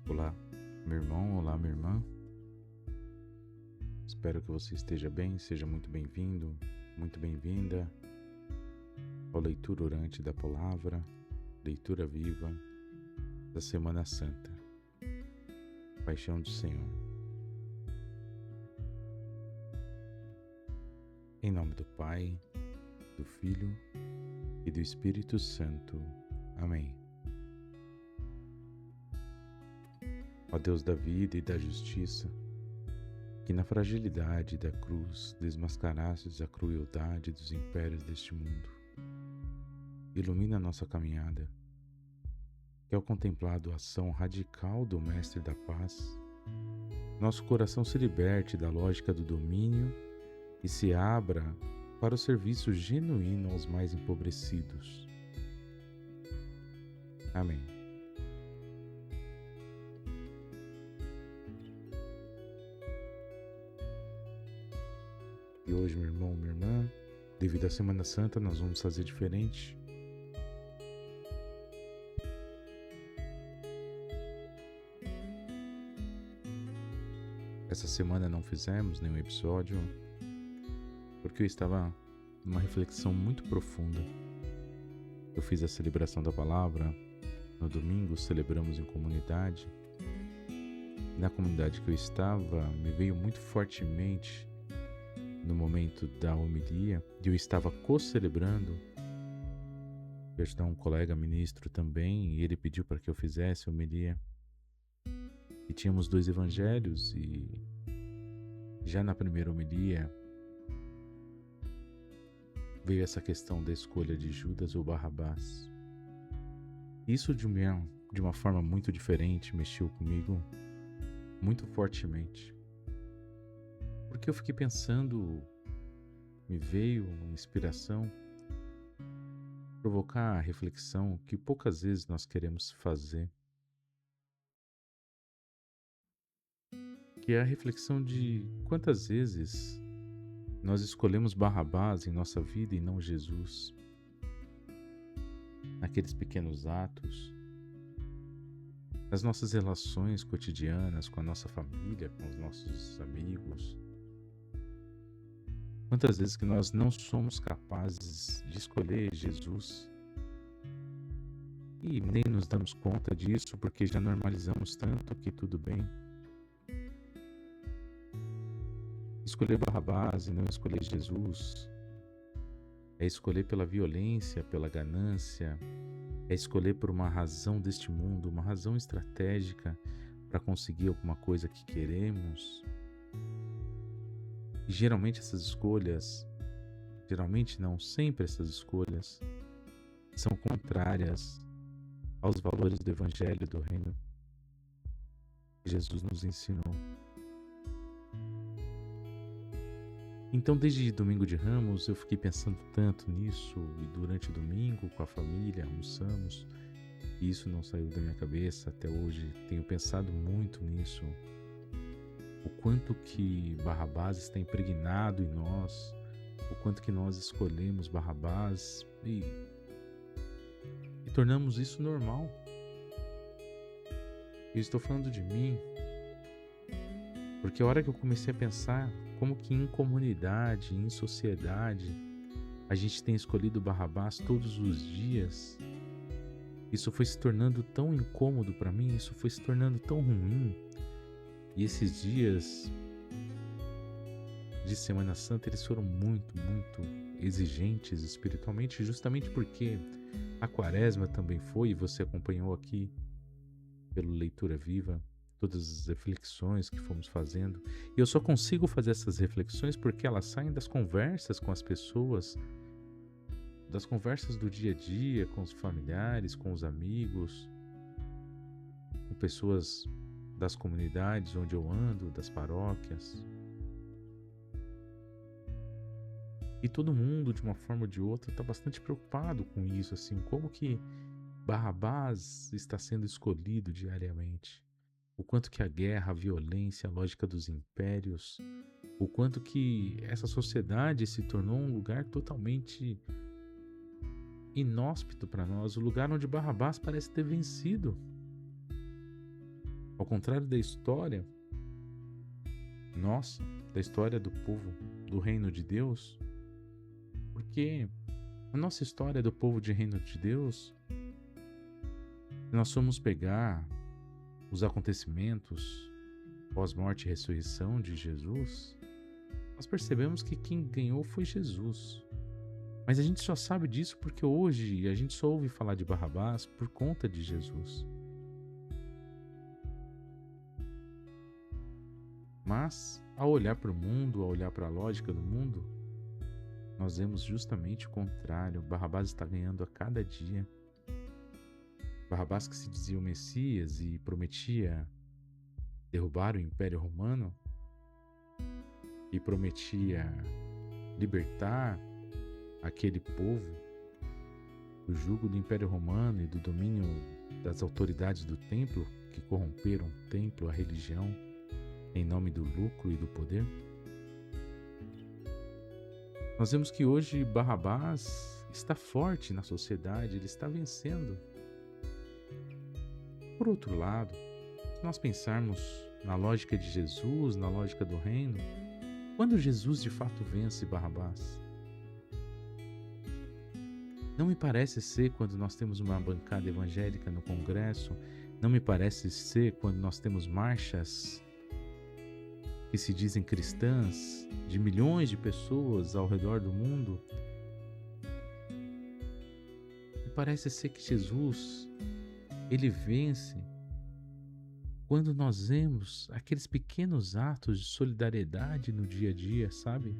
Olá, meu irmão, olá, minha irmã. Espero que você esteja bem, seja muito bem-vindo, muito bem-vinda ao Leitura Orante da Palavra, Leitura Viva da Semana Santa, Paixão do Senhor. Em nome do Pai, do Filho e do Espírito Santo. Amém. Ó Deus da vida e da justiça, que na fragilidade da cruz desmascarastes a crueldade dos impérios deste mundo. Ilumina a nossa caminhada, que ao contemplar a doação radical do Mestre da Paz, nosso coração se liberte da lógica do domínio e se abra para o serviço genuíno aos mais empobrecidos. Amém. E hoje, meu irmão, minha irmã, devido à Semana Santa, nós vamos fazer diferente. Essa semana não fizemos nenhum episódio, porque eu estava numa reflexão muito profunda. Eu fiz a celebração da palavra, no domingo celebramos em comunidade. Na comunidade que eu estava, me veio muito fortemente no momento da homilia, e eu estava co-celebrando. Eu ajudar um colega ministro também, e ele pediu para que eu fizesse a homilia. E tínhamos 2 evangelhos, e já na primeira homilia veio essa questão da escolha de Judas ou Barrabás. Isso de uma forma muito diferente mexeu comigo muito fortemente. Porque eu fiquei pensando, me veio uma inspiração, provocar a reflexão que poucas vezes nós queremos fazer, que é a reflexão de quantas vezes nós escolhemos Barrabás em nossa vida e não Jesus. Naqueles pequenos atos, nas nossas relações cotidianas com a nossa família, com os nossos amigos. Quantas vezes que nós não somos capazes de escolher Jesus e nem nos damos conta disso porque já normalizamos tanto que tudo bem. Escolher Barrabás e não escolher Jesus é escolher pela violência, pela ganância, é escolher por uma razão deste mundo, uma razão estratégica para conseguir alguma coisa que queremos. E geralmente não sempre essas escolhas, são contrárias aos valores do Evangelho do Reino que Jesus nos ensinou. Então, desde domingo de Ramos, eu fiquei pensando tanto nisso, e durante o domingo, com a família, almoçamos, e isso não saiu da minha cabeça até hoje. Tenho pensado muito nisso, o quanto que Barrabás está impregnado em nós, o quanto que nós escolhemos Barrabás e tornamos isso normal. Eu estou falando de mim, porque a hora que eu comecei a pensar como que em comunidade, em sociedade, a gente tem escolhido Barrabás todos os dias, isso foi se tornando tão incômodo para mim, isso foi se tornando tão ruim. E esses dias de Semana Santa, eles foram muito exigentes espiritualmente, justamente porque a Quaresma também foi, e você acompanhou aqui pelo Leitura Viva, todas as reflexões que fomos fazendo. E eu só consigo fazer essas reflexões porque elas saem das conversas com as pessoas, das conversas do dia a dia, com os familiares, com os amigos, com pessoas das comunidades onde eu ando, das paróquias. E todo mundo, de uma forma ou de outra, está bastante preocupado com isso, assim, como que Barrabás está sendo escolhido diariamente. O quanto que a guerra, a violência, a lógica dos impérios, o quanto que essa sociedade se tornou um lugar totalmente inóspito para nós, o lugar onde Barrabás parece ter vencido. Ao contrário da história nossa, da história do povo do reino de Deus, porque a nossa história do povo de reino de Deus, se nós formos pegar os acontecimentos pós-morte e ressurreição de Jesus, nós percebemos que quem ganhou foi Jesus. Mas a gente só sabe disso porque hoje a gente só ouve falar de Barrabás por conta de Jesus. Mas, ao olhar para o mundo, ao olhar para a lógica do mundo, nós vemos justamente o contrário. Barrabás está ganhando a cada dia. Barrabás, que se dizia o Messias e prometia derrubar o Império Romano, e prometia libertar aquele povo do jugo do Império Romano e do domínio das autoridades do templo, que corromperam o templo, a religião, em nome do lucro e do poder. Nós vemos que hoje Barrabás está forte na sociedade, ele está vencendo. Por outro lado, se nós pensarmos na lógica de Jesus, na lógica do reino, quando Jesus de fato vence Barrabás? Não me parece ser quando nós temos uma bancada evangélica no Congresso, não me parece ser quando nós temos marchas que se dizem cristãs, de milhões de pessoas ao redor do mundo. Me parece ser que Jesus, ele vence quando nós vemos aqueles pequenos atos de solidariedade no dia a dia, sabe?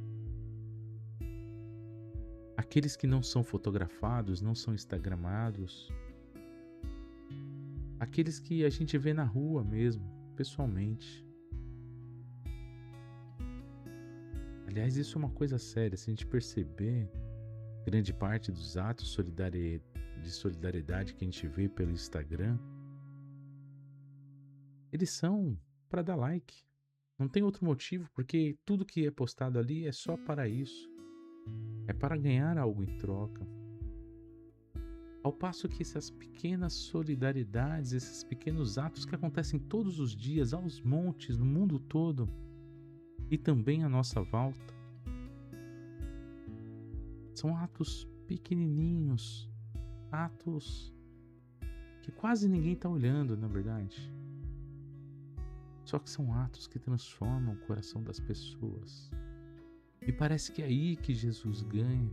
Aqueles que não são fotografados, não são instagramados. Aqueles que a gente vê na rua mesmo, pessoalmente. Aliás, isso é uma coisa séria. Se a gente perceber, grande parte dos atos de solidariedade que a gente vê pelo Instagram, eles são para dar like. Não tem outro motivo, porque tudo que é postado ali é só para isso. É para ganhar algo em troca. Ao passo que essas pequenas solidariedades, esses pequenos atos que acontecem todos os dias, aos montes, no mundo todo, e também à nossa volta, são atos pequenininhos, atos que quase ninguém está olhando, na verdade. Só que são atos que transformam o coração das pessoas. E parece que é aí que Jesus ganha.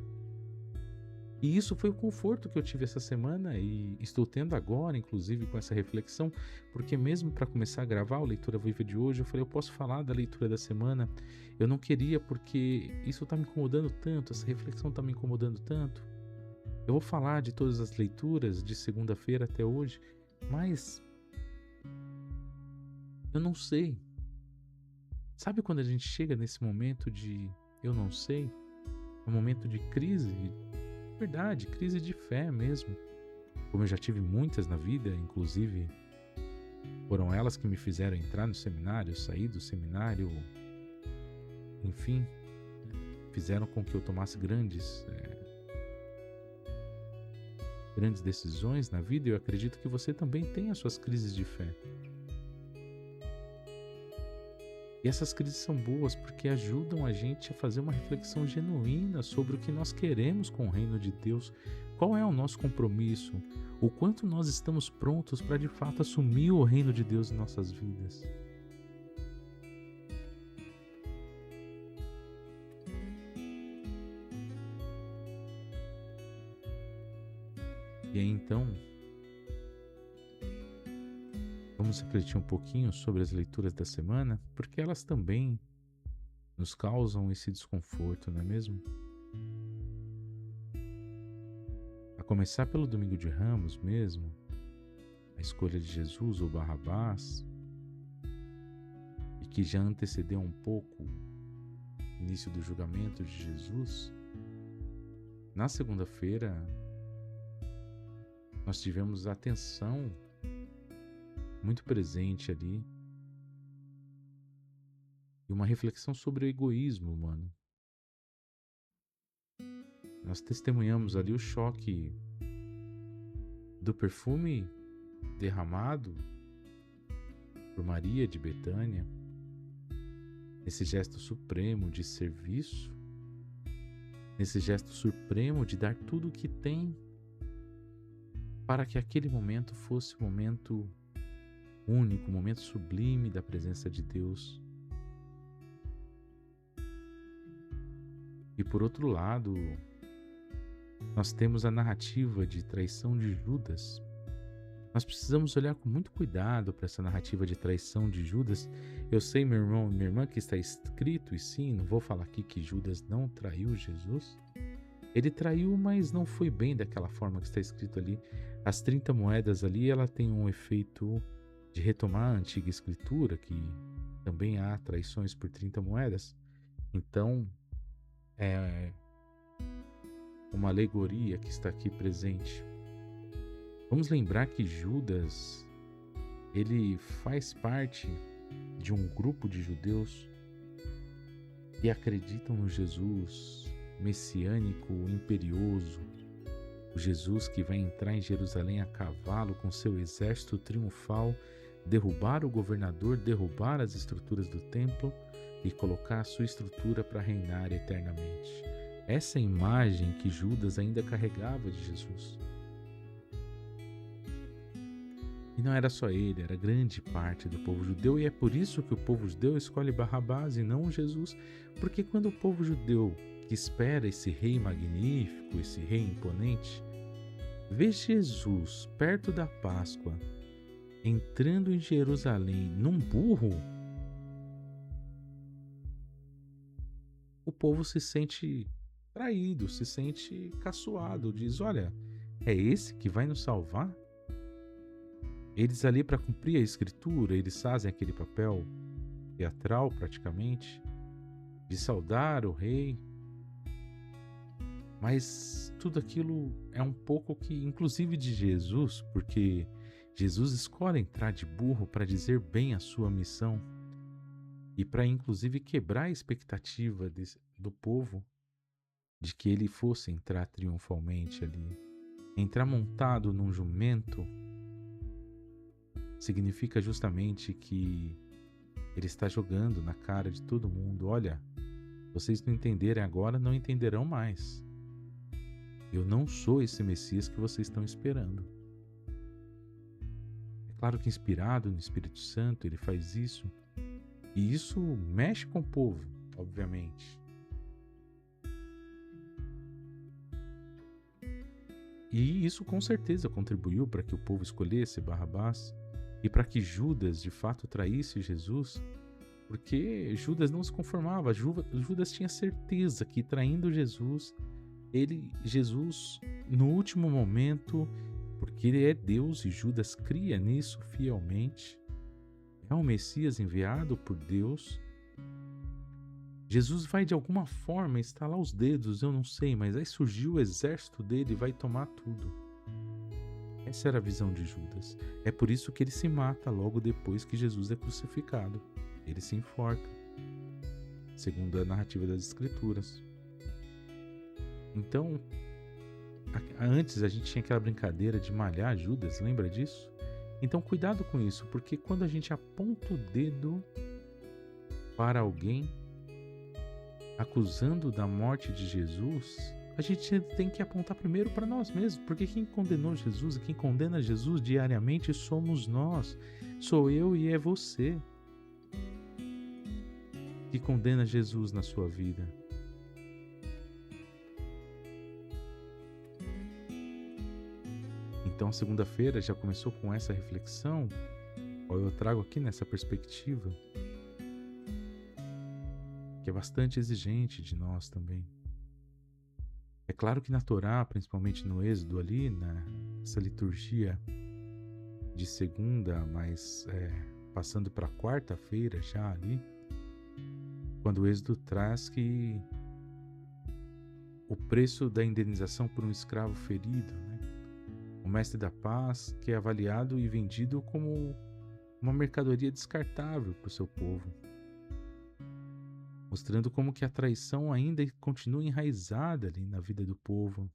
E isso foi o conforto que eu tive essa semana e estou tendo agora, inclusive, com essa reflexão, porque mesmo para começar a gravar a Leitura Viva de hoje, eu falei, eu posso falar da leitura da semana? Eu não queria, porque isso está me incomodando tanto, essa reflexão está me incomodando tanto. Eu vou falar de todas as leituras de segunda-feira até hoje, mas eu não sei. Sabe quando a gente chega nesse momento de eu não sei? Um momento de crise, verdade, crise de fé mesmo. Como eu já tive muitas na vida, inclusive foram elas que me fizeram entrar no seminário, sair do seminário, enfim, fizeram com que eu tomasse grandes decisões na vida. E eu acredito que você também tem as suas crises de fé. E essas crises são boas porque ajudam a gente a fazer uma reflexão genuína sobre o que nós queremos com o reino de Deus, qual é o nosso compromisso, o quanto nós estamos prontos para de fato assumir o reino de Deus em nossas vidas. E aí então, vamos refletir um pouquinho sobre as leituras da semana, porque elas também nos causam esse desconforto, não é mesmo? A começar pelo Domingo de Ramos mesmo, a escolha de Jesus ou Barrabás, e que já antecedeu um pouco o início do julgamento de Jesus. Na segunda-feira, nós tivemos a atenção muito presente ali e uma reflexão sobre o egoísmo humano. Nós testemunhamos ali o choque do perfume derramado por Maria de Betânia, nesse gesto supremo de serviço, nesse gesto supremo de dar tudo o que tem para que aquele momento fosse um momento único, um momento sublime da presença de Deus. E por outro lado, nós temos a narrativa de traição de Judas. Nós precisamos olhar com muito cuidado para essa narrativa de traição de Judas. Eu sei, meu irmão e minha irmã, que está escrito, e sim, não vou falar aqui que Judas não traiu Jesus. Ele traiu, mas não foi bem daquela forma que está escrito ali. As 30 moedas ali, ela tem um efeito de retomar a antiga escritura, que também há traições por 30 moedas. Então, é uma alegoria que está aqui presente. Vamos lembrar que Judas, ele faz parte de um grupo de judeus que acreditam no Jesus messiânico, imperioso, o Jesus que vai entrar em Jerusalém a cavalo com seu exército triunfal, derrubar o governador, derrubar as estruturas do templo e colocar a sua estrutura para reinar eternamente. Essa é a imagem que Judas ainda carregava de Jesus. E não era só ele, era grande parte do povo judeu, e é por isso que o povo judeu escolhe Barrabás e não Jesus, porque quando o povo judeu que espera esse rei magnífico, esse rei imponente, vê Jesus perto da Páscoa, entrando em Jerusalém num burro, o povo se sente traído, se sente caçoado, diz: olha, é esse que vai nos salvar? Eles ali, para cumprir a escritura, eles fazem aquele papel teatral praticamente, de saudar o rei, mas tudo aquilo é um pouco que, inclusive de Jesus, porque Jesus escolhe entrar de burro para dizer bem a sua missão e para inclusive quebrar a expectativa do povo de que ele fosse entrar triunfalmente ali. Entrar montado num jumento significa justamente que ele está jogando na cara de todo mundo: olha, vocês não entenderem agora, não entenderão mais. Eu não sou esse Messias que vocês estão esperando. É claro que inspirado no Espírito Santo ele faz isso, e isso mexe com o povo, obviamente. E isso com certeza contribuiu para que o povo escolhesse Barrabás e para que Judas de fato traísse Jesus, porque Judas não se conformava. Judas tinha certeza que traindo Jesus, Jesus no último momento, porque ele é Deus e Judas cria nisso fielmente, é o Messias enviado por Deus, Jesus vai de alguma forma estalar os dedos, eu não sei, mas aí surgiu o exército dele e vai tomar tudo. Essa era a visão de Judas. É por isso que ele se mata logo depois que Jesus é crucificado. Ele se enforca, segundo a narrativa das Escrituras. Então, antes a gente tinha aquela brincadeira de malhar Judas, lembra disso? Então cuidado com isso, porque quando a gente aponta o dedo para alguém, acusando da morte de Jesus, a gente tem que apontar primeiro para nós mesmos, porque quem condenou Jesus e quem condena Jesus diariamente somos nós. Sou eu e é você que condena Jesus na sua vida. Então, a segunda-feira já começou com essa reflexão, qual eu trago aqui nessa perspectiva, que é bastante exigente de nós também. É claro que na Torá, principalmente no Êxodo ali, nessa liturgia de segunda, mas passando para quarta-feira já ali, quando o Êxodo traz que o preço da indenização por um escravo ferido, né? O mestre da paz, que é avaliado e vendido como uma mercadoria descartável para o seu povo, mostrando como que a traição ainda continua enraizada ali na vida do povo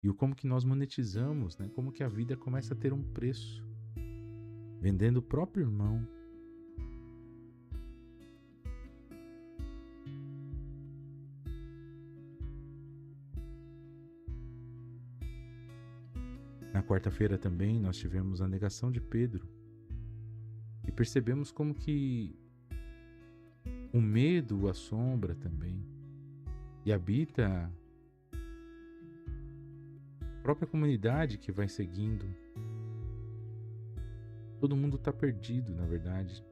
e como que nós monetizamos, né? Como que a vida começa a ter um preço. vendendo o próprio irmão. Na quarta-feira também nós tivemos a negação de Pedro e percebemos como que o medo o assombra também e habita a própria comunidade que vai seguindo. Todo mundo está perdido, na verdade.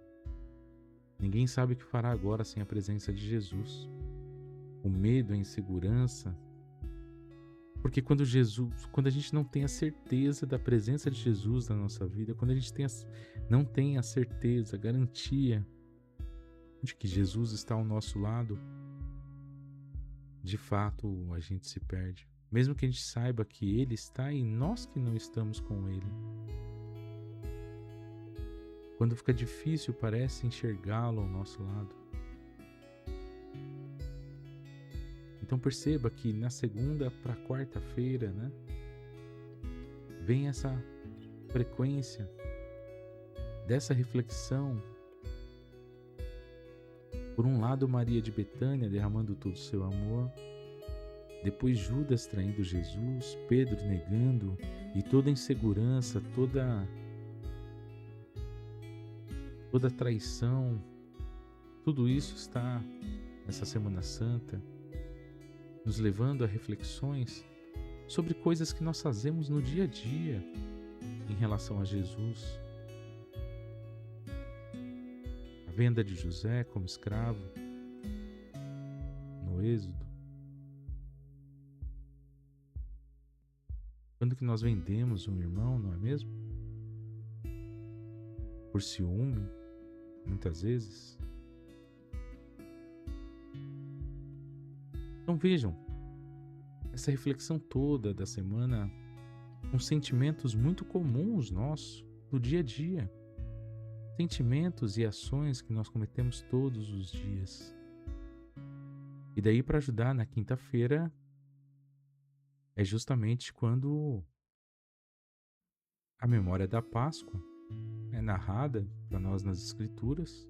Ninguém sabe o que fará agora sem a presença de Jesus. O medo, a insegurança. Porque quando a gente não tem a certeza da presença de Jesus na nossa vida, quando a gente não tem a certeza, a garantia de que Jesus está ao nosso lado, de fato a gente se perde. Mesmo que a gente saiba que Ele está e nós que não estamos com Ele. Quando fica difícil, parece enxergá-lo ao nosso lado. Então perceba que na segunda para quarta-feira, né, vem essa frequência dessa reflexão. Por um lado, Maria de Betânia derramando todo o seu amor, depois Judas traindo Jesus, Pedro negando e toda a insegurança, toda traição, tudo isso está nessa Semana Santa, nos levando a reflexões sobre coisas que nós fazemos no dia a dia em relação a Jesus. A venda de José como escravo no Êxodo. Quando que nós vendemos um irmão, não é mesmo? Por ciúme, muitas vezes. Então vejam, essa reflexão toda da semana, com sentimentos muito comuns nossos, do dia a dia. Sentimentos e ações que nós cometemos todos os dias. E daí, para ajudar na quinta-feira, é justamente quando a memória da Páscoa é narrada para nós nas Escrituras.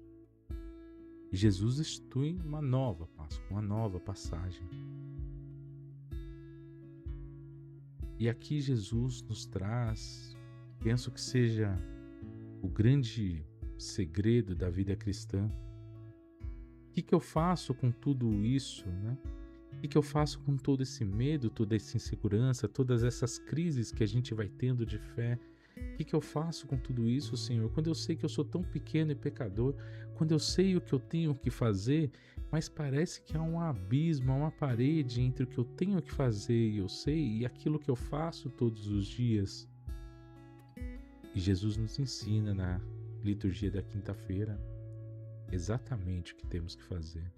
E Jesus institui uma nova Páscoa, uma nova passagem. E aqui Jesus nos traz, penso que seja o grande segredo da vida cristã. O que eu faço com tudo isso, né? O que eu faço com todo esse medo, toda essa insegurança, todas essas crises que a gente vai tendo de fé? O que eu faço com tudo isso, Senhor? Quando eu sei que eu sou tão pequeno e pecador, quando eu sei o que eu tenho que fazer, mas parece que há um abismo, há uma parede entre o que eu tenho que fazer e eu sei e aquilo que eu faço todos os dias. E Jesus nos ensina na liturgia da quinta-feira exatamente o que temos que fazer.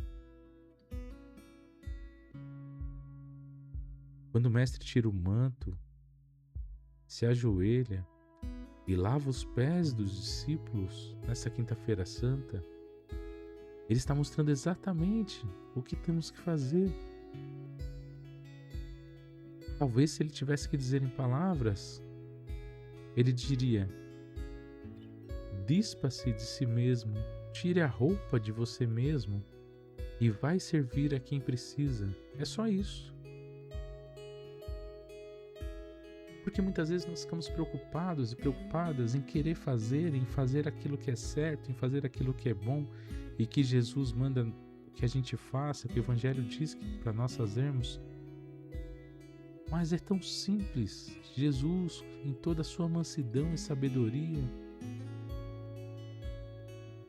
Quando o mestre tira o manto, se ajoelha e lava os pés dos discípulos nessa quinta-feira santa, ele está mostrando exatamente o que temos que fazer. Talvez se ele tivesse que dizer em palavras, ele diria: dispa-se de si mesmo, tire a roupa de você mesmo e vai servir a quem precisa. É só isso. Porque muitas vezes nós ficamos preocupados e preocupadas em querer fazer, em fazer aquilo que é certo, em fazer aquilo que é bom e que Jesus manda que a gente faça, que o Evangelho diz que para nós fazermos. Mas é tão simples. Jesus, em toda a sua mansidão e sabedoria,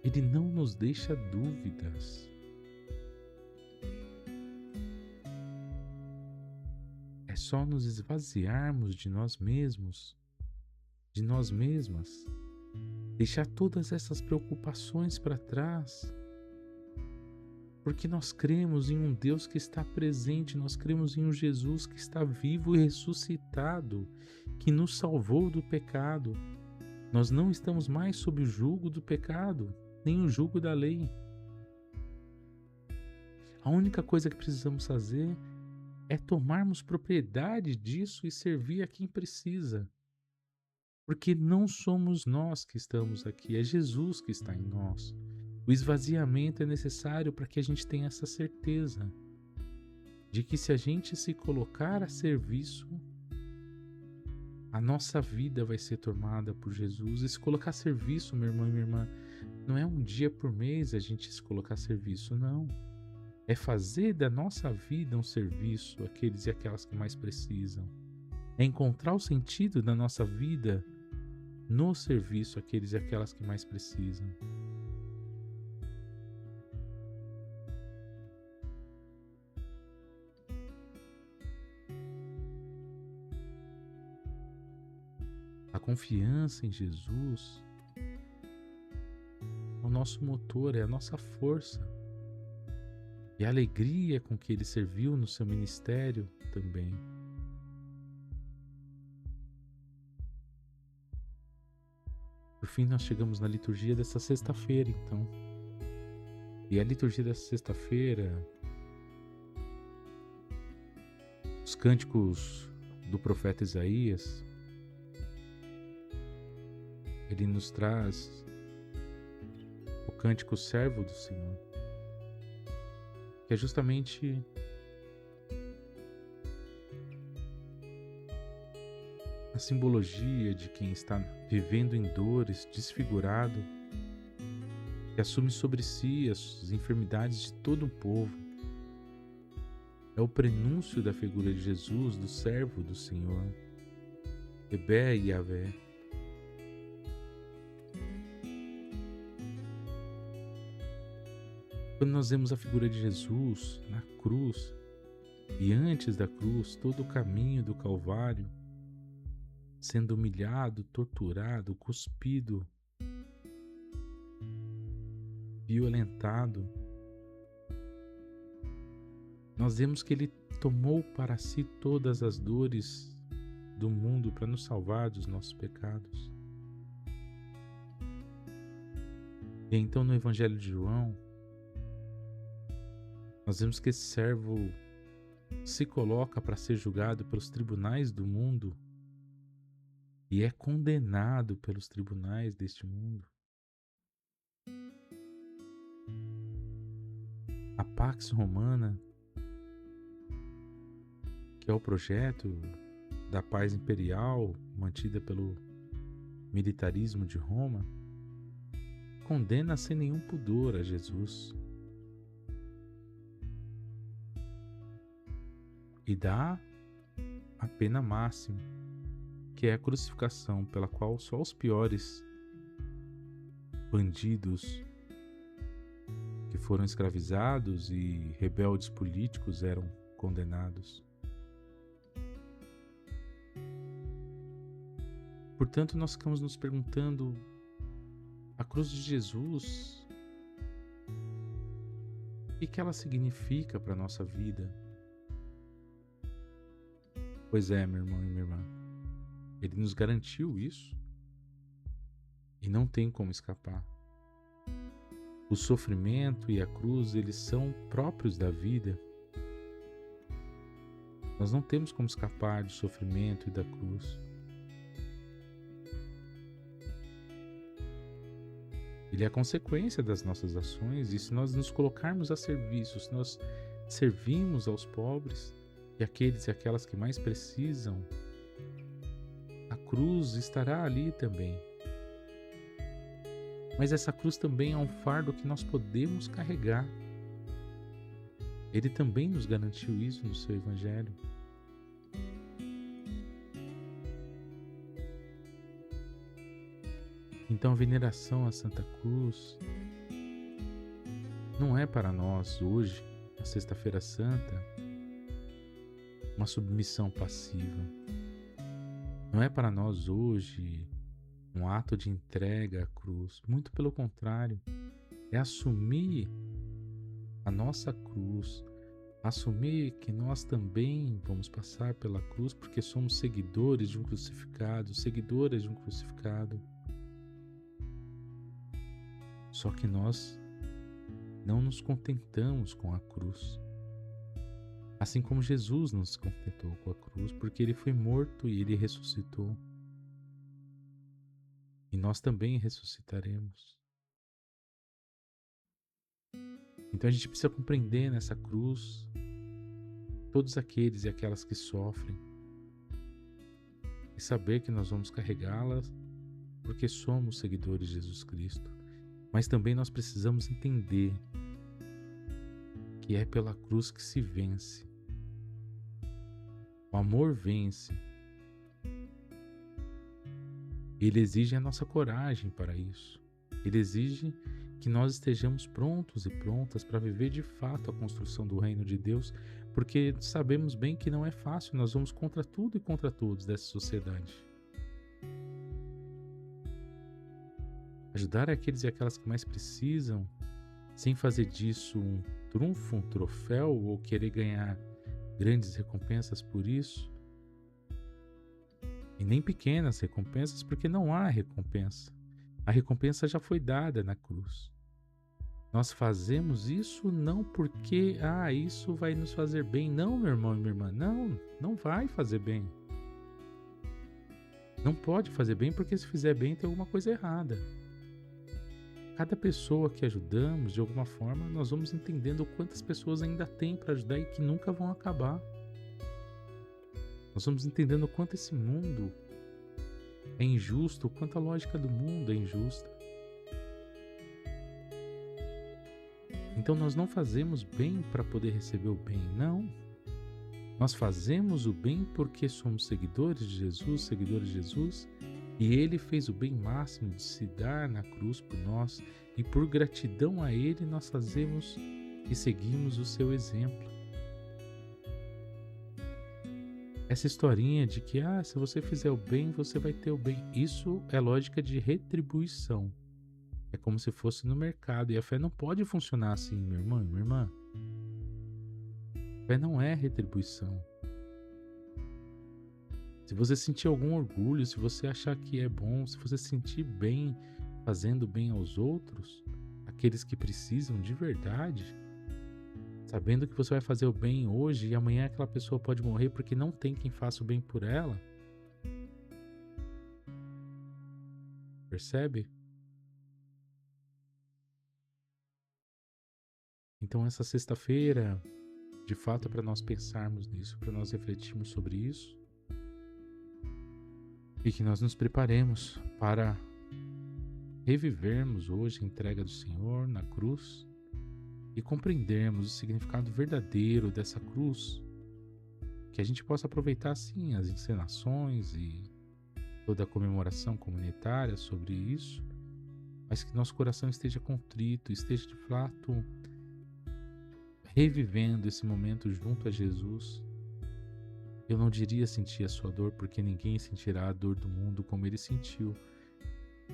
Ele não nos deixa dúvidas. É só nos esvaziarmos de nós mesmos, de nós mesmas, deixar todas essas preocupações para trás, porque nós cremos em um Deus que está presente, nós cremos em um Jesus que está vivo e ressuscitado, que nos salvou do pecado. Nós não estamos mais sob o jugo do pecado, nem o jugo da lei. A única coisa que precisamos fazer é tomarmos propriedade disso e servir a quem precisa. Porque não somos nós que estamos aqui, é Jesus que está em nós. O esvaziamento é necessário para que a gente tenha essa certeza de que se a gente se colocar a serviço, a nossa vida vai ser tomada por Jesus. E se colocar a serviço, meu irmão e minha irmã, não é um dia por mês a gente se colocar a serviço, não. É fazer da nossa vida um serviço àqueles e aquelas que mais precisam. É encontrar o sentido da nossa vida no serviço àqueles e aquelas que mais precisam. A confiança em Jesus é o nosso motor, é a nossa força. E a alegria com que ele serviu no seu ministério também. Por fim, nós chegamos na liturgia dessa sexta-feira, então. E a liturgia dessa sexta-feira, os cânticos do profeta Isaías, ele nos traz o cântico servo do Senhor, que é justamente a simbologia de quem está vivendo em dores, desfigurado, que assume sobre si as enfermidades de todo o povo. É o prenúncio da figura de Jesus, do servo do Senhor, Ebé e Yavé. Quando nós vemos a figura de Jesus na cruz, e antes da cruz, todo o caminho do Calvário, sendo humilhado, torturado, cuspido, violentado, nós vemos que ele tomou para si todas as dores do mundo para nos salvar dos nossos pecados. E então no Evangelho de João, nós vemos que esse servo se coloca para ser julgado pelos tribunais do mundo e é condenado pelos tribunais deste mundo. A Pax Romana, que é o projeto da paz imperial mantida pelo militarismo de Roma, condena sem nenhum pudor a Jesus e dá a pena máxima, que é a crucificação, pela qual só os piores bandidos que foram escravizados e rebeldes políticos eram condenados. Portanto, nós ficamos nos perguntando, a cruz de Jesus, o que ela significa para a nossa vida? Pois é, meu irmão e minha irmã, ele nos garantiu isso e não tem como escapar. O sofrimento e a cruz, eles são próprios da vida. Nós não temos como escapar do sofrimento e da cruz. Ele é a consequência das nossas ações, e se nós nos colocarmos a serviço, se nós servimos aos pobres e aqueles e aquelas que mais precisam, a cruz estará ali também. Mas essa cruz também é um fardo que nós podemos carregar. Ele também nos garantiu isso no seu Evangelho. Então a veneração à Santa Cruz não é para nós hoje, na Sexta-feira Santa, uma submissão passiva. Não é para nós hoje um ato de entrega à cruz. Muito pelo contrário, é assumir a nossa cruz, assumir que nós também vamos passar pela cruz porque somos seguidores de um crucificado, seguidoras de um crucificado. Só que nós não nos contentamos com a cruz. Assim como Jesus não se contentou com a cruz, porque ele foi morto e ele ressuscitou. nós também ressuscitaremos. Então a gente precisa compreender nessa cruz todos aqueles e aquelas que sofrem e saber que nós vamos carregá-las porque somos seguidores de Jesus Cristo. Mas também nós precisamos entender que é pela cruz que se vence. O amor vence. Ele exige a nossa coragem para isso. Ele exige que nós estejamos prontos e prontas para viver de fato a construção do reino de Deus, porque sabemos bem que não é fácil, nós vamos contra tudo e contra todos dessa sociedade. Ajudar aqueles e aquelas que mais precisam, sem fazer disso um trunfo, um troféu ou querer ganhar grandes recompensas por isso, e nem pequenas recompensas, porque não há recompensa. A recompensa já foi dada na cruz. Nós fazemos isso não porque, isso vai nos fazer bem. Não, meu irmão e minha irmã, não vai fazer bem. Não pode fazer bem, porque se fizer bem tem alguma coisa errada. Cada pessoa que ajudamos, de alguma forma, nós vamos entendendo quantas pessoas ainda tem para ajudar e que nunca vão acabar. Nós vamos entendendo o quanto esse mundo é injusto, o quanto a lógica do mundo é injusta. Então nós não fazemos bem para poder receber o bem, não. Nós fazemos o bem porque somos seguidores de Jesus, e Ele fez o bem máximo de se dar na cruz por nós, e por gratidão a Ele nós fazemos e seguimos o seu exemplo. Essa historinha de que, se você fizer o bem, você vai ter o bem. Isso é lógica de retribuição. É como se fosse no mercado. E a fé não pode funcionar assim, meu irmão e minha irmã. A fé não é retribuição. Se você sentir algum orgulho, se você achar que é bom, se você sentir bem fazendo bem aos outros, aqueles que precisam de verdade, sabendo que você vai fazer o bem hoje e amanhã aquela pessoa pode morrer porque não tem quem faça o bem por ela. Percebe? Então essa sexta-feira, de fato, é para nós pensarmos nisso, para nós refletirmos sobre isso e que nós nos preparemos para revivermos hoje a entrega do Senhor na cruz e compreendermos o significado verdadeiro dessa cruz, que a gente possa aproveitar sim as encenações e toda a comemoração comunitária sobre isso, mas que nosso coração esteja contrito, esteja de fato revivendo esse momento junto a Jesus. Eu não diria sentir a sua dor, porque ninguém sentirá a dor do mundo como ele sentiu,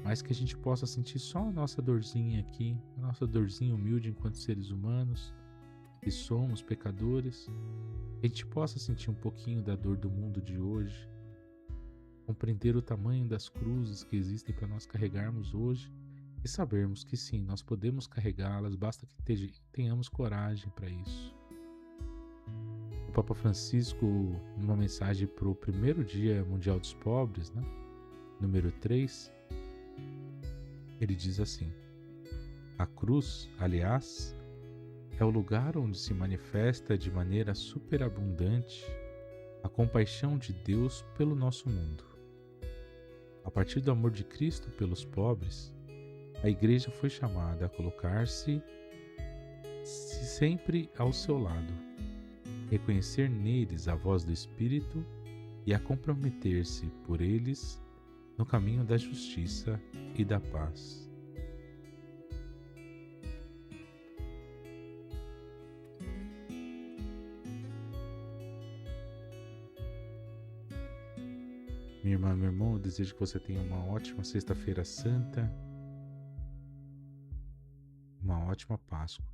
mas que a gente possa sentir só a nossa dorzinha aqui, a nossa dorzinha humilde enquanto seres humanos, que somos pecadores, que a gente possa sentir um pouquinho da dor do mundo de hoje, compreender o tamanho das cruzes que existem para nós carregarmos hoje e sabermos que sim, nós podemos carregá-las, basta que tenhamos coragem para isso. O Papa Francisco, numa mensagem para o primeiro Dia Mundial dos Pobres, número 3, ele diz assim: a cruz, aliás, é o lugar onde se manifesta de maneira superabundante a compaixão de Deus pelo nosso mundo. A partir do amor de Cristo pelos pobres, a Igreja foi chamada a colocar-se sempre ao seu lado, reconhecer neles a voz do Espírito e a comprometer-se por eles no caminho da justiça e da paz. Minha irmã, meu irmão, eu desejo que você tenha uma ótima Sexta-feira Santa, uma ótima Páscoa.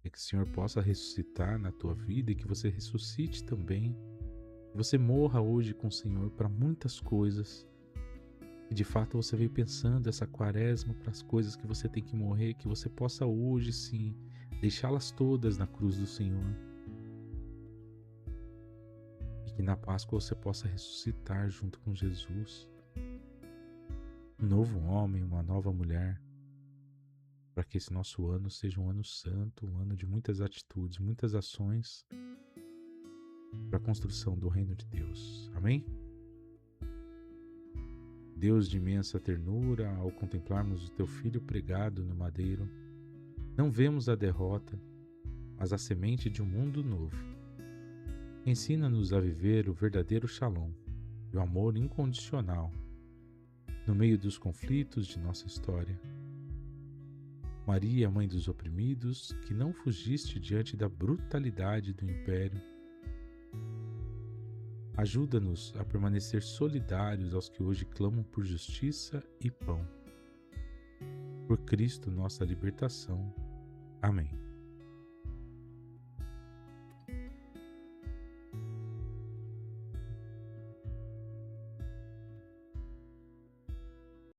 E que o Senhor possa ressuscitar na tua vida e que você ressuscite também. Que você morra hoje com o Senhor para muitas coisas. E de fato você veio pensando essa quaresma para as coisas que você tem que morrer, que você possa hoje sim deixá-las todas na cruz do Senhor. E que na Páscoa você possa ressuscitar junto com Jesus. um novo homem, uma nova mulher, para que esse nosso ano seja um ano santo, um ano de muitas atitudes, muitas ações para a construção do reino de Deus. Amém? Deus de imensa ternura, ao contemplarmos o teu filho pregado no madeiro, não vemos a derrota, mas a semente de um mundo novo. Ensina-nos a viver o verdadeiro Shalom e o amor incondicional no meio dos conflitos de nossa história. Maria, mãe dos oprimidos, que não fugiste diante da brutalidade do império, ajuda-nos a permanecer solidários aos que hoje clamam por justiça e pão. Por Cristo, nossa libertação. Amém.